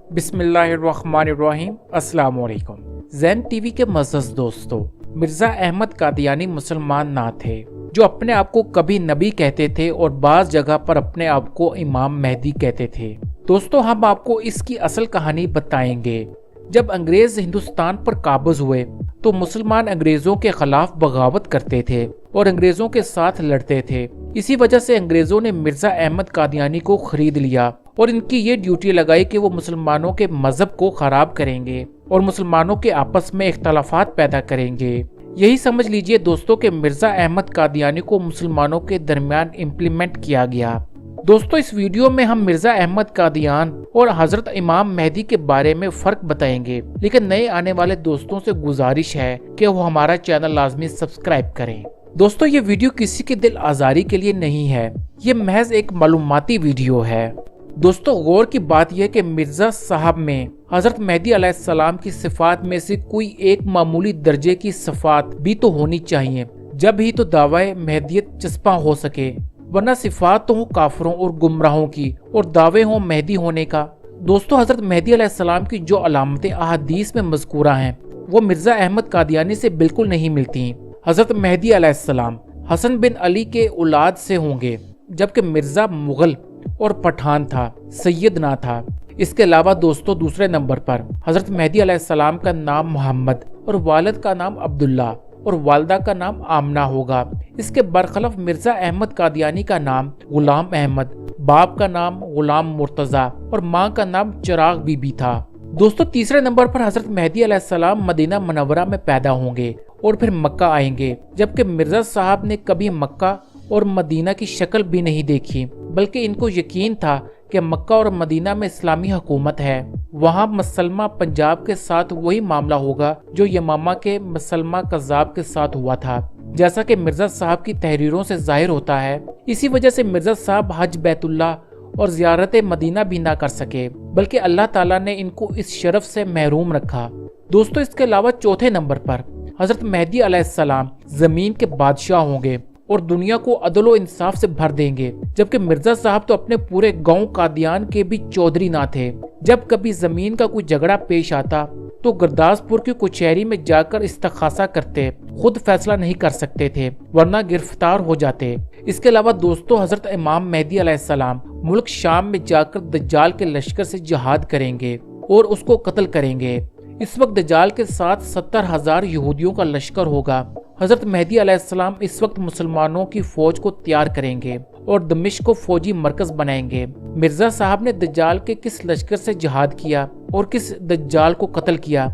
बिस्मिल्लाहिर्रहमानिर्रहीम। अस्सलाम वालेकुम। ज़ैन टीवी के मज़्ज़ज़ दोस्तों, मिर्ज़ा अहमद कादियानी मुसलमान ना थे जो अपने आप को कभी नबी कहते थे और बाज़ जगह पर अपने आप को इमाम मेहदी कहते थे। दोस्तों, हम आपको इसकी असल कहानी बताएंगे। जब अंग्रेज हिंदुस्तान पर काबज़ हुए तो मुसलमान अंग्रेजों के खिलाफ बगावत करते थे और अंग्रेजों के साथ लड़ते थे। इसी वजह से अंग्रेजों ने मिर्ज़ा अहमद कादियानी को खरीद लिया और इनकी ये ड्यूटी लगाई कि वो मुसलमानों के मजहब को खराब करेंगे और मुसलमानों के आपस में इख्तलाफात पैदा करेंगे। यही समझ लीजिए दोस्तों कि मिर्ज़ा अहमद कादियानी को मुसलमानों के दरमियान इम्प्लीमेंट किया गया। दोस्तों, इस वीडियो में हम मिर्ज़ा अहमद कादियान और हजरत इमाम मेहदी के बारे में फ़र्क बताएंगे, लेकिन नए आने वाले दोस्तों से गुजारिश है कि वो हमारा चैनल लाजमी सब्सक्राइब करें। दोस्तों, ये वीडियो किसी की दिल आज़ारी के लिए नहीं है, ये महज एक मालूमाती वीडियो है। दोस्तों, गौर की बात यह कि मिर्ज़ा साहब में हजरत मेहदी अलैहिस्सलाम की सिफात में से कोई एक मामूली दर्जे की सिफात भी तो होनी चाहिए, जब ही तो दावे मेहदियत चस्पा हो सके, वरना सिफात तो हो काफरों और गुमराहों की और दावे हों मेहदी होने का। दोस्तों, हजरत मेहदी अलैहिस्सलाम की जो अलामतें अहादीस में मज़कूरा हैं वो मिर्ज़ा अहमद कादियानी से बिल्कुल नहीं मिलती। हजरत मेहदी अलैहिस्सलाम हसन बिन अली के औलाद से होंगे, जबकि मिर्ज़ा मुगल और पठान था, सैयद ना था। इसके अलावा दोस्तों, दूसरे नंबर पर हजरत मेहदी अलैहिस्सलाम का नाम मोहम्मद और वालिद का नाम अब्दुल्ला और वालदा का नाम आमना होगा। इसके बरखलाफ मिर्ज़ा अहमद कादियानी का नाम गुलाम अहमद, बाप का नाम गुलाम मुर्तज़ा और माँ का नाम चिराग बीबी था। दोस्तों, तीसरे नंबर पर हजरत मेहदी अलैहिस्सलाम मदीना मुनव्वरा में पैदा होंगे और फिर मक्का आएंगे, जबकि मिर्ज़ा साहब ने कभी मक्का और मदीना की शक्ल भी नहीं देखी, बल्कि इनको यकीन था कि मक्का और मदीना में इस्लामी हुकूमत है। वहाँ मसलमा पंजाब के साथ वही मामला होगा जो यमामा के मसलमा कज़ाब के साथ हुआ था, जैसा कि मिर्ज़ा साहब की तहरीरों से जाहिर होता है। इसी वजह से मिर्ज़ा साहब हज बैतुल्ला और ज़ियारत मदीना भी ना कर सके, बल्कि अल्लाह ताला ने इनको इस शरफ से महरूम रखा। दोस्तों, इसके अलावा चौथे नंबर पर हजरत मेहदी अलैहिस्सलाम ज़मीन के बादशाह होंगे और दुनिया को अदल व इंसाफ से भर देंगे, जबकि मिर्ज़ा साहब तो अपने पूरे गांव कादियान के भी चौधरी ना थे। जब कभी जमीन का कोई झगड़ा पेश आता तो गुरदासपुर की कचहरी में जाकर इस्तखासा करते, खुद फैसला नहीं कर सकते थे, वरना गिरफ्तार हो जाते। इसके अलावा दोस्तों, हजरत इमाम मेहदी अलैहिस्सलाम मुल्क शाम में जाकर दज्जाल के लश्कर से जिहाद करेंगे और उसको कत्ल करेंगे। इस वक्त दज्जाल के साथ 70,000 यहूदियों का लश्कर होगा। हजरत मेहदी अलैहिस्सलाम इस वक्त मुसलमानों की फौज को तैयार करेंगे और दमिश्क को फौजी मरकज बनाएंगे। मिर्ज़ा साहब ने दज्जाल के किस लश्कर से जिहाद किया और किस दज्जाल को कत्ल किया,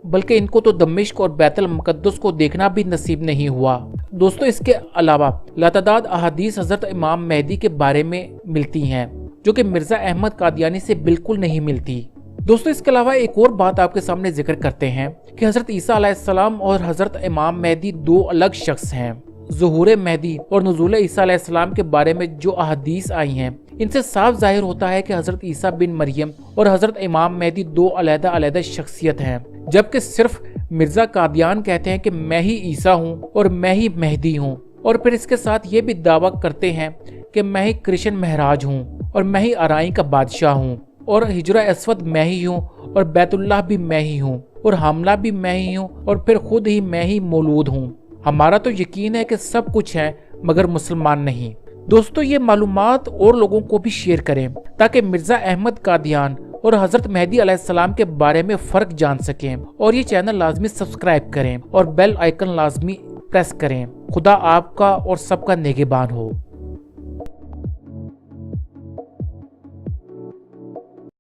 बल्कि इनको तो दमिश्क और बैतुल मुक़द्दस को देखना भी नसीब नहीं हुआ। दोस्तों, इसके अलावा लातादाद अहादीस हजरत इमाम मेहदी के बारे में मिलती हैं, जो कि मिर्ज़ा अहमद कादियानी से बिल्कुल नहीं मिलती। दोस्तों, इसके अलावा एक और बात आपके सामने जिक्र करते हैं कि हजरत ईसा अलैहिस्सलाम और हजरत इमाम मेहदी दो अलग शख्स हैं। ज़ुहूर मेहदी और नुज़ूल ईसा अलैहिस्सलाम के बारे में जो अहादीस आई हैं, इनसे साफ जाहिर होता है कि हजरत ईसा बिन मरियम और हजरत इमाम मेहदी दो अलग-अलग शख्सियत हैं, जबकि सिर्फ मिर्ज़ा कादियान कहते हैं कि मैं ही ईसा हूँ और मैं ही मेहदी हूँ, और फिर इसके साथ ये भी दावा करते हैं कि मैं ही कृष्ण महराज हूँ और मैं ही अराई का बादशाह हूँ और हिजरा अस्वद मैं ही हूँ और बैतुल्लाह भी मैं ही हूँ और हमला भी मैं ही हूँ और फिर खुद ही मैं ही मौलूद हूँ। हमारा तो यकीन है कि सब कुछ है, मगर मुसलमान नहीं। दोस्तों, ये मालूमात और लोगों को भी शेयर करें ताकि मिर्ज़ा अहमद कादियान और हजरत मेहदी अलैहिस्सलाम के बारे में फ़र्क जान सकें, और ये चैनल लाजमी सब्सक्राइब करें और बेल आइकन लाजमी प्रेस करें। खुदा आपका और सबका निगहबान हो।